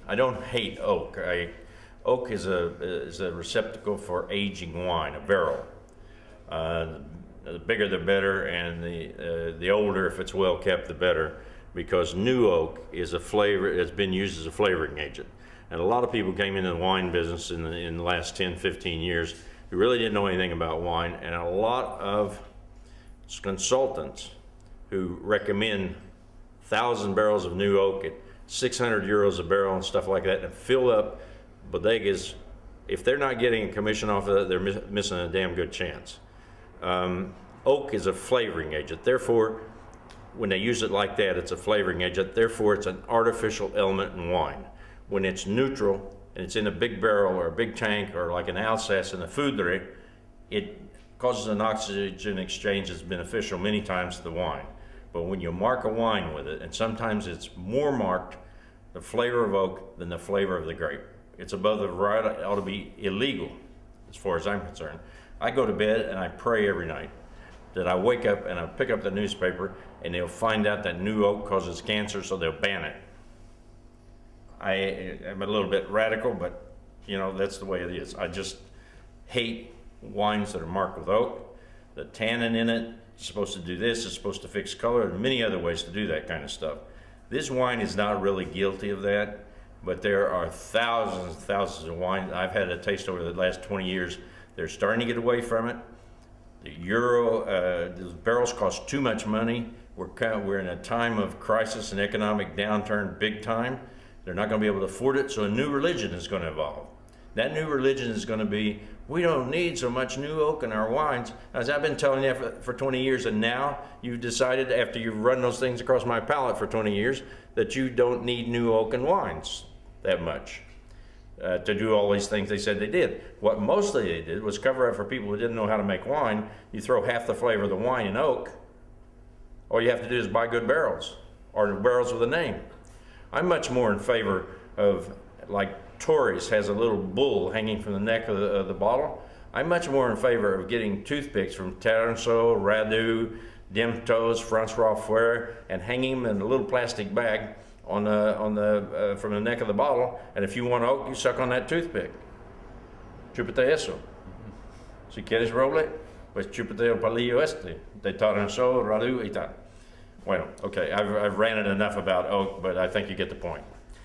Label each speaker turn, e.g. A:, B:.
A: I don't hate oak. Oak is a receptacle for aging wine, a barrel. The bigger the better, and the older, if it's well kept, the better, because new oak is a flavor. It's been used as a flavoring agent, and a lot of people came into the wine business in the last 10, 15 years who really didn't know anything about wine, and a lot of consultants who recommend 1,000 barrels of new oak at 600 euros a barrel and stuff like that, and fill up bodegas. If they're not getting a commission off of that, they're missing a damn good chance. Oak is a flavoring agent. Therefore, when they use it like that, it's a flavoring agent. Therefore, it's an artificial element in wine. When it's neutral and it's in a big barrel or a big tank or like an Alsace in a foudre, it causes an oxygen exchange that's beneficial many times to the wine. But when you mark a wine with it, and sometimes it's more marked, the flavor of oak, than the flavor of the grape. It's above the variety. It ought to be illegal, as far as I'm concerned. I go to bed and I pray every night that I wake up and I pick up the newspaper and they'll find out that new oak causes cancer, so they'll ban it. I am a little bit radical, but you know, that's the way it is. I just hate wines that are marked with oak. The tannin in it is supposed to do this, it's supposed to fix color, and many other ways to do that kind of stuff. This wine is not really guilty of that, but there are thousands and thousands of wines I've had a taste over the last 20 years. They're starting to get away from it. The barrels cost too much money. We're in a time of crisis and economic downturn, big time. They're not going to be able to afford it, so a new religion is going to evolve. That new religion is going to be, we don't need so much new oak in our wines. As I've been telling you for 20 years, and now you've decided, after you've run those things across my palate for 20 years, that you don't need new oak in wines that much. To do all these things they said they did. What mostly they did was cover up for people who didn't know how to make wine. You throw half the flavor of the wine in oak. All you have to do is buy good barrels, or barrels with a name. I'm much more in favor of, like Torres has a little bull hanging from the neck of the bottle. I'm much more in favor of getting toothpicks from Taranso, Radu, Demtos, Francois Fuere, and hanging them in a little plastic bag from the neck of the bottle, and if you want oak, you suck on that toothpick. Chúpate eso. Si quieres roble, pues chúpate el palillo este de Taranso, Radu y tal. Bueno, okay, I've ranted enough about oak, but I think you get the point.